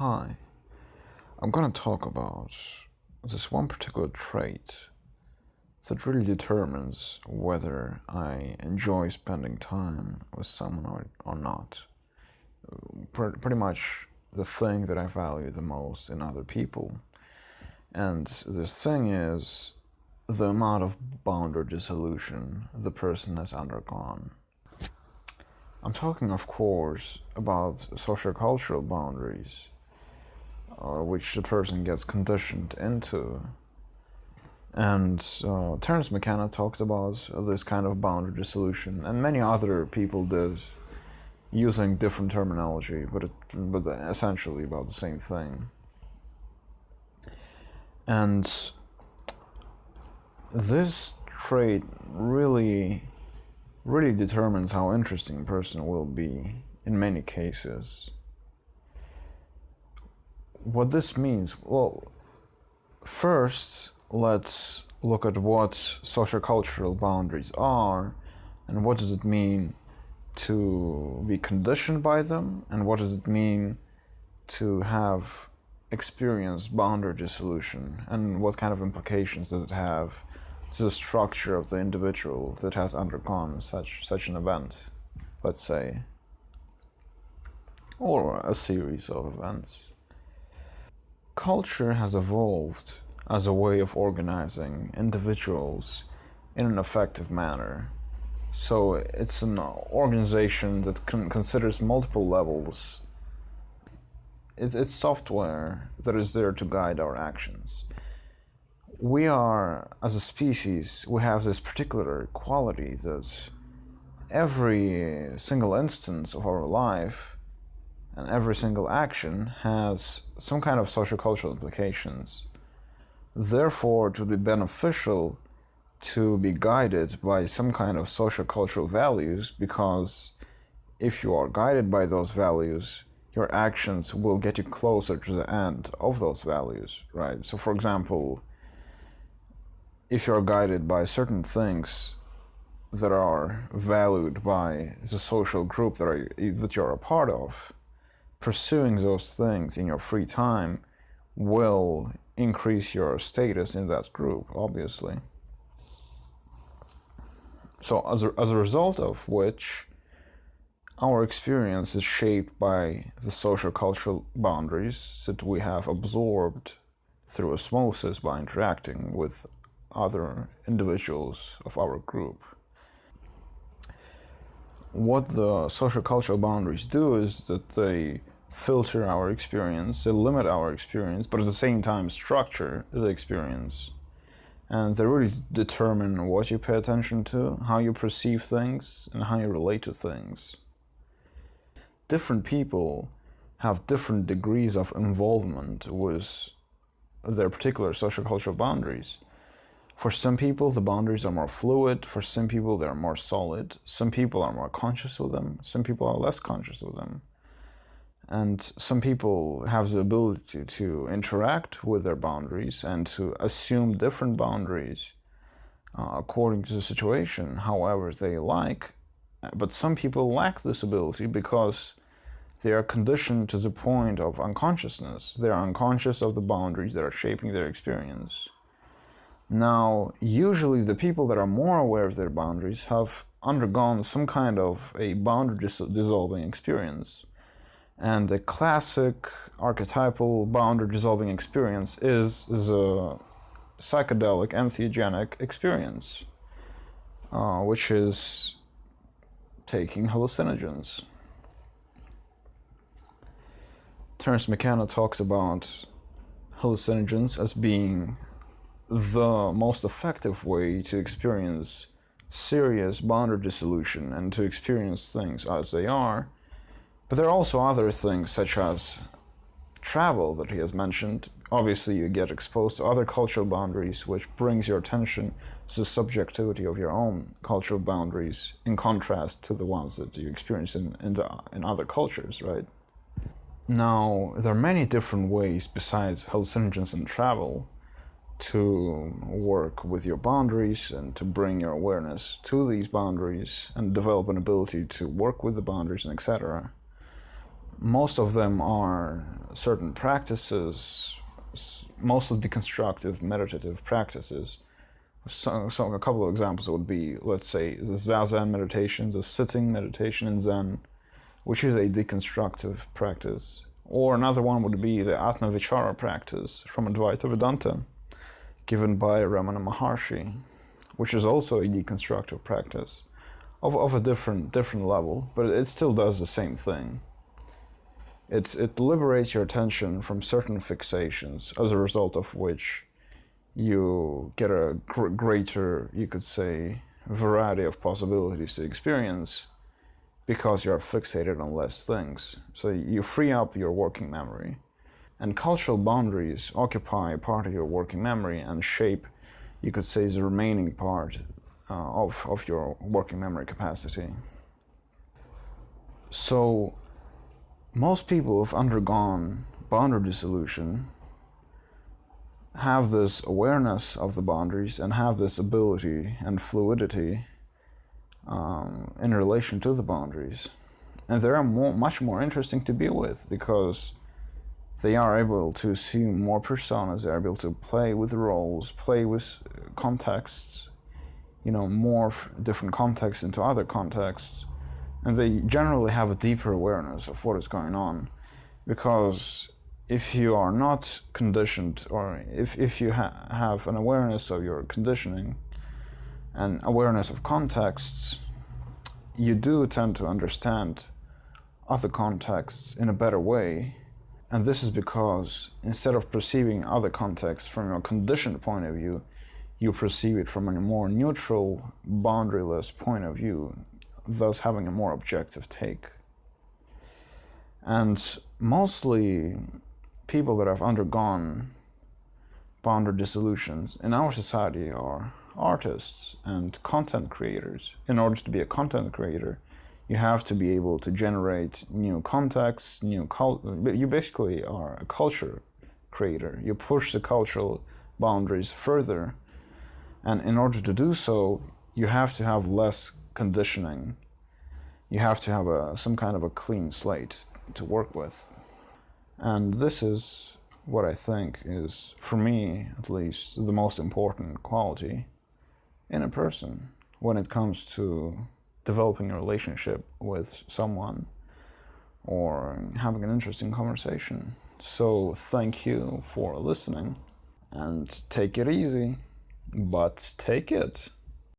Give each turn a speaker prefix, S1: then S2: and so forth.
S1: Hi, I'm gonna talk about this one particular trait that really determines whether I enjoy spending time with someone or not. Pretty much the thing that I value the most in other people. And this thing is the amount of boundary dissolution the person has undergone. I'm talking, of course, about socio-cultural boundaries, which the person gets conditioned into. And Terence Mckenna talked about this kind of boundary dissolution, and many other people did, using different terminology, but essentially about the same thing. And this trait really determines how interesting a person will be in many cases. What this means, well, first let's look at what socio-cultural boundaries are and what does it mean to be conditioned by them, and what does it mean to have experienced boundary dissolution, and what kind of implications does it have to the structure of the individual that has undergone such an event, let's say, or a series of events. Culture has evolved as a way of organizing individuals in an effective manner. So it's an organization that considers multiple levels. It's software that is there to guide our actions. We are, as a species, we have this particular quality that every single instance of our life and every single action has some kind of socio-cultural implications. Therefore, it would be beneficial to be guided by some kind of socio-cultural values, because if you are guided by those values, your actions will get you closer to the end of those values, right? So, for example, if you're guided by certain things that are valued by the social group that you're a part of, pursuing those things in your free time will increase your status in that group, obviously. So as a result of which, our experience is shaped by the social-cultural boundaries that we have absorbed through osmosis by interacting with other individuals of our group. What the social-cultural boundaries do is that they filter our experience, they limit our experience, but at the same time structure the experience. And they really determine what you pay attention to, how you perceive things, and how you relate to things. Different people have different degrees of involvement with their particular social-cultural boundaries. For some people, the boundaries are more fluid. For some people, they're more solid. Some people are more conscious of them. Some people are less conscious of them. And some people have the ability to interact with their boundaries and to assume different boundaries according to the situation, however they like. But some people lack this ability because they are conditioned to the point of unconsciousness. They are unconscious of the boundaries that are shaping their experience. Now, usually the people that are more aware of their boundaries have undergone some kind of a boundary dissolving experience. And the classic archetypal boundary dissolving experience is a psychedelic entheogenic experience, which is taking hallucinogens. Terence Mckenna talked about hallucinogens as being the most effective way to experience serious boundary dissolution and to experience things as they are. But there are also other things, such as travel, that he has mentioned. Obviously, you get exposed to other cultural boundaries, which brings your attention to the subjectivity of your own cultural boundaries, in contrast to the ones that you experience in other cultures, right? Now, there are many different ways besides hallucinogens and travel to work with your boundaries and to bring your awareness to these boundaries and develop an ability to work with the boundaries, and etc. Most of them are certain practices, mostly deconstructive meditative practices. So a couple of examples would be, let's say, the Zazen meditation, the sitting meditation in Zen, which is a deconstructive practice. Or another one would be the Atma Vichara practice from Advaita Vedanta, given by Ramana Maharshi, which is also a deconstructive practice of a different level, but it still does the same thing. It liberates your attention from certain fixations, as a result of which you get a greater, you could say, variety of possibilities to experience, because you're fixated on less things. So you free up your working memory. And cultural boundaries occupy part of your working memory and shape, you could say, the remaining part of your working memory capacity. So most people who've undergone boundary dissolution have this awareness of the boundaries and have this ability and fluidity in relation to the boundaries. And they're much more interesting to be with, because they are able to see more personas, they're able to play with roles, play with contexts, morph different contexts into other contexts, and they generally have a deeper awareness of what is going on. Because if you are not conditioned, or if you have an awareness of your conditioning and awareness of contexts, you do tend to understand other contexts in a better way. And this is because instead of perceiving other contexts from your conditioned point of view, you perceive it from a more neutral, boundaryless point of view, thus having a more objective take. And mostly people that have undergone boundary dissolutions in our society are artists and content creators. In order to be a content creator, you have to be able to generate new contexts, you basically are a culture creator. You push the cultural boundaries further. And in order to do so, you have to have less conditioning. You have to have some kind of a clean slate to work with. And this is what I think is, for me at least, the most important quality in a person when it comes to developing a relationship with someone or having an interesting conversation. So thank you for listening, and take it easy, but take it.